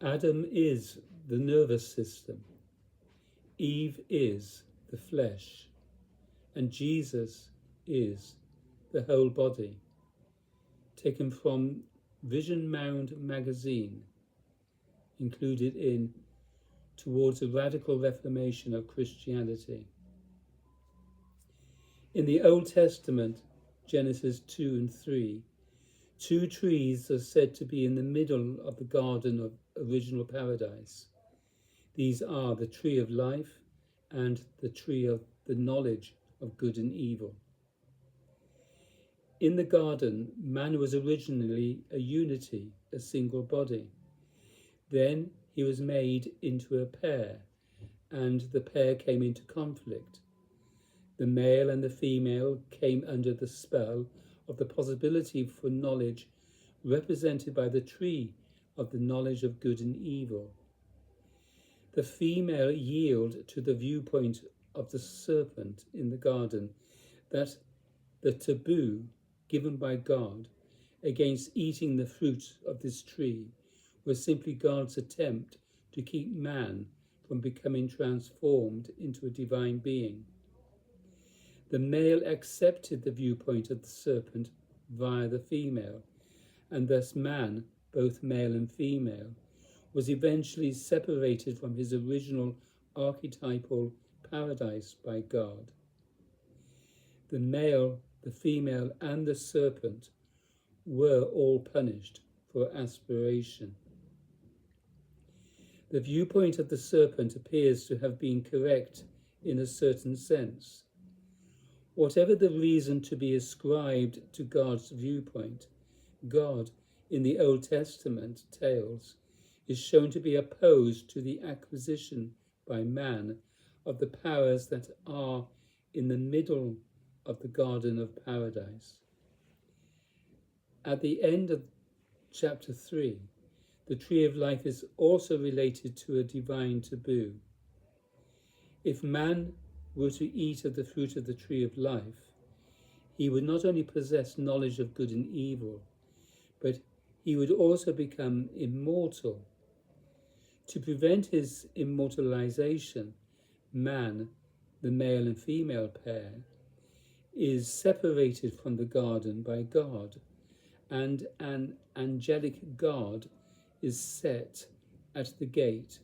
Adam is the nervous system, Eve is the flesh, and Jesus is the whole body. Taken from Vision Mound magazine, included in Towards a Radical Reformation of Christianity. In the Old Testament, Genesis 2 and 3, two trees are said to be in the middle of the garden of original paradise. These are the tree of life and the tree of the knowledge of good and evil. In the garden, man was originally a unity, a single body. Then he was made into a pair, and the pair came into conflict. The male and the female came under the spell of the possibility for knowledge represented by the tree of the knowledge of good and evil. The female yielded to the viewpoint of the serpent in the garden that the taboo given by God against eating the fruit of this tree was simply God's attempt to keep man from becoming transformed into a divine being. The male accepted the viewpoint of the serpent via the female, and thus man, both male and female, was eventually separated from his original archetypal paradise by God. The male, the female, and the serpent were all punished for aspiration. The viewpoint of the serpent appears to have been correct in a certain sense. Whatever the reason to be ascribed to God's viewpoint, God, in the Old Testament tales, is shown to be opposed to the acquisition by man of the powers that are in the middle of the Garden of Paradise. At the end of chapter 3, the tree of life is also related to a divine taboo. If man were to eat of the fruit of the tree of life, he would not only possess knowledge of good and evil, but he would also become immortal. To prevent his immortalization, man, the male and female pair, is separated from the garden by God, and an angelic guard is set at the gate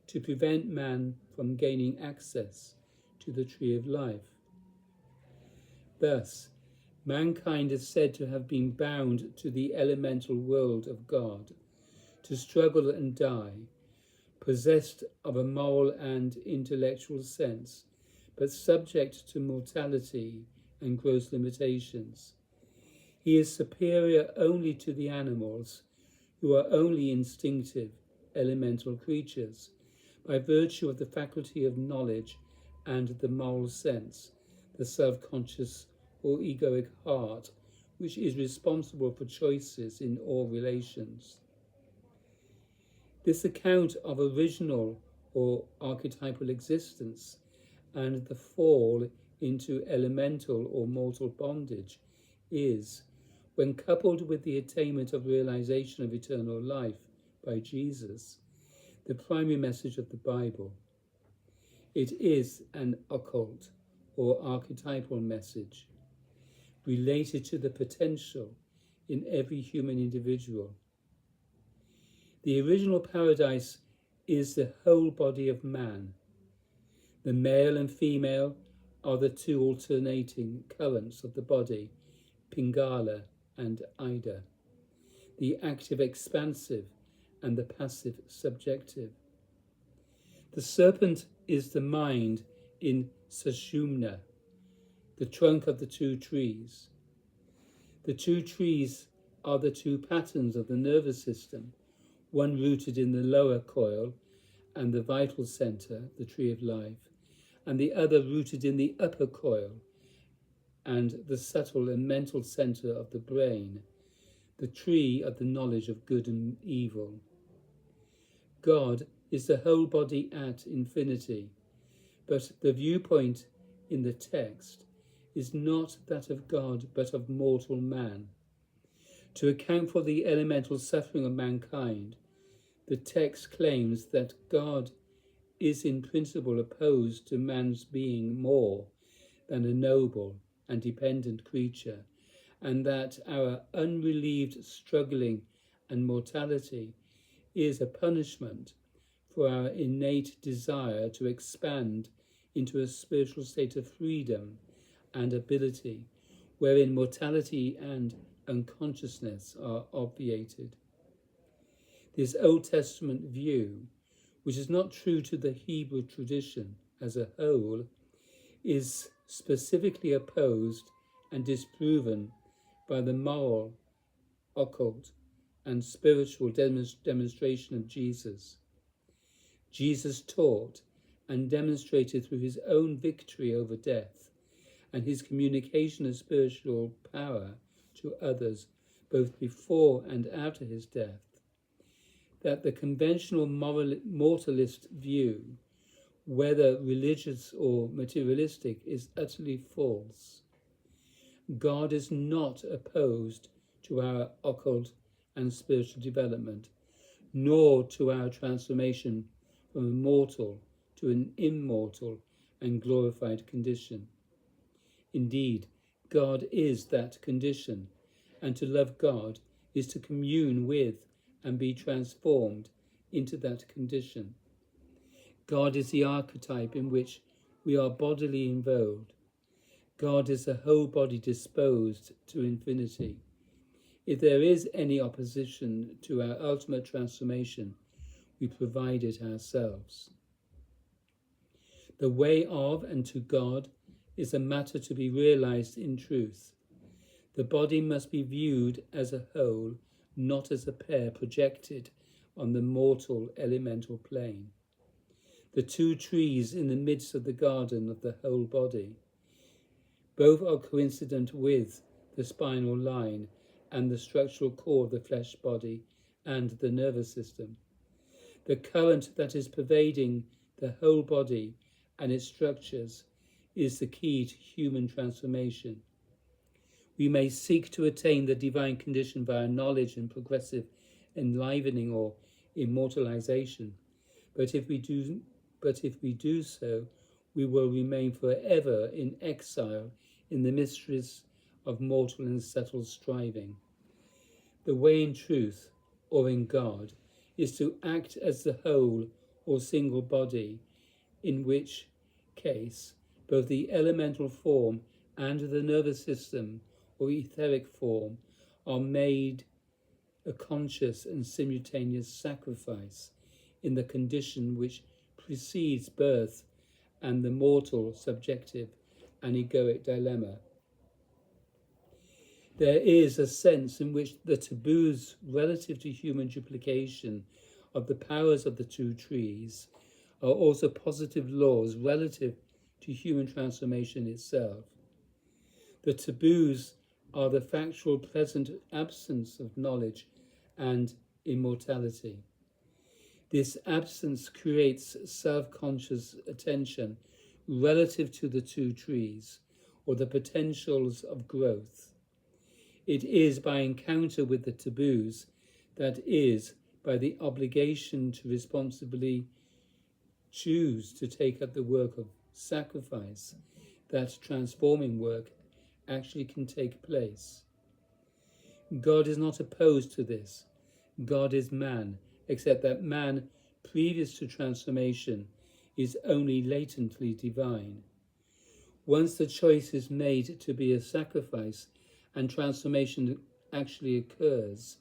to prevent man from gaining access to the tree of life. Thus, mankind is said to have been bound to the elemental world of God, to struggle and die, possessed of a moral and intellectual sense, but subject to mortality and gross limitations. He is superior only to the animals, who are only instinctive, elemental creatures, by virtue of the faculty of knowledge and the moral sense, the self-conscious or egoic heart, which is responsible for choices in all relations. This account of original or archetypal existence and the fall into elemental or mortal bondage is, when coupled with the attainment of realization of eternal life by Jesus, the primary message of the Bible. It is an occult or archetypal message related to the potential in every human individual. The original paradise is the whole body of man. The male and female are the two alternating currents of the body, Pingala and Ida, the active expansive and the passive subjective. The serpent is the mind in Sushumna, the trunk of the two trees. The two trees are the two patterns of the nervous system, one rooted in the lower coil and the vital center, the tree of life, and the other rooted in the upper coil and the subtle and mental center of the brain, the tree of the knowledge of good and evil. God is the whole body at infinity, but the viewpoint in the text is not that of God, but of mortal man. To account for the elemental suffering of mankind, The text claims that God is in principle opposed to man's being more than a noble and dependent creature, and that our unrelieved struggling and mortality is a punishment for our innate desire to expand into a spiritual state of freedom and ability, wherein mortality and unconsciousness are obviated. This Old Testament view, which is not true to the Hebrew tradition as a whole, is specifically opposed and disproven by the moral, occult, and spiritual demonstration of Jesus. Jesus taught and demonstrated through his own victory over death and his communication of spiritual power to others, both before and after his death, that the conventional moralist view, whether religious or materialistic, is utterly false. God is not opposed to our occult and spiritual development, nor to our transformation from a mortal to an immortal and glorified condition. Indeed, God is that condition, and to love God is to commune with and be transformed into that condition. God is the archetype in which we are bodily involved. God is the whole body disposed to infinity. If there is any opposition to our ultimate transformation, we provide it ourselves. The way of and to God is a matter to be realized in truth. The body must be viewed as a whole, not as a pair projected on the mortal elemental plane. The two trees in the midst of the garden of the whole body. Both are coincident with the spinal line and the structural core of the flesh body and the nervous system. The current that is pervading the whole body and its structures is the key to human transformation. We may seek to attain the divine condition via knowledge and progressive enlivening or immortalization, but if we do so, we will remain forever in exile in the mysteries of mortal and subtle striving. The way in truth, or in God, is to act as the whole or single body, in which case both the elemental form and the nervous system or etheric form are made a conscious and simultaneous sacrifice in the condition which precedes birth and the mortal, subjective, and egoic dilemma. There is a sense in which the taboos relative to human duplication of the powers of the two trees are also positive laws relative to human transformation itself. The taboos are the factual present absence of knowledge and immortality. This absence creates self-conscious attention relative to the two trees, or the potentials of growth. It is by encounter with the taboos, that is, by the obligation to responsibly choose to take up the work of sacrifice, that transforming work actually can take place. God is not opposed to this. God is man, except that man, previous to transformation, is only latently divine. Once the choice is made to be a sacrifice and transformation actually occurs,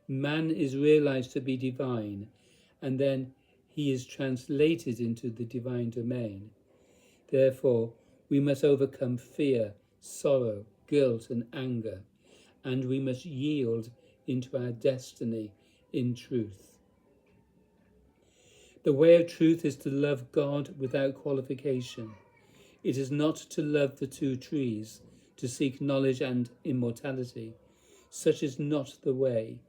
man is realized to be divine, and then he is translated into the divine domain. Therefore, we must overcome fear, sorrow, guilt, and anger, and we must yield into our destiny in truth. The way of truth is to love God without qualification. It is not to love the two trees, to seek knowledge and immortality. Such is not the way.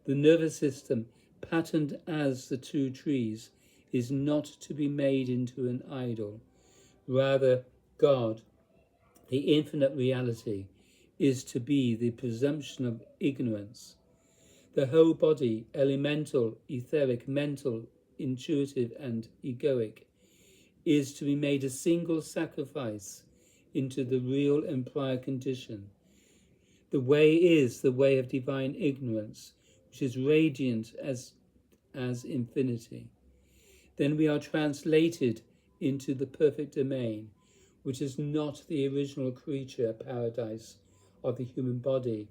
The nervous system, patterned as the two trees, is not to be made into an idol. Rather, God, the infinite reality, is to be the presumption of ignorance. The whole body, elemental, etheric, mental, intuitive, and egoic, is to be made a single sacrifice into the real and prior condition. The way is the way of divine ignorance, which is radiant as infinity. Then we are translated into the perfect domain, which is not the original creature paradise of the human body,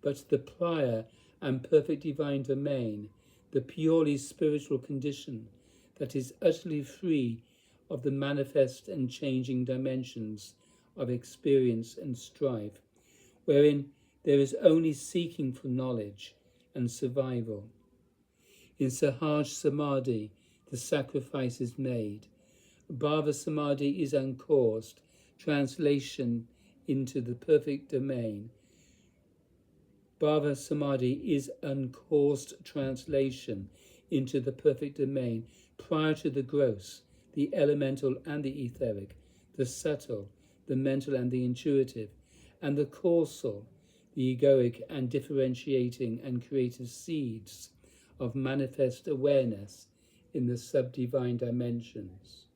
but the prior and perfect divine domain, the purely spiritual condition that is utterly free of the manifest and changing dimensions of experience and strife, wherein there is only seeking for knowledge and survival. In Sahaj Samadhi, the sacrifice is made. Bhava Samadhi is uncaused, translation into the perfect domain. Bhava Samadhi is uncaused translation into the perfect domain prior to the gross, the elemental and the etheric, the subtle, the mental and the intuitive, and the causal, the egoic and differentiating and creative seeds of manifest awareness in the sub-divine dimensions.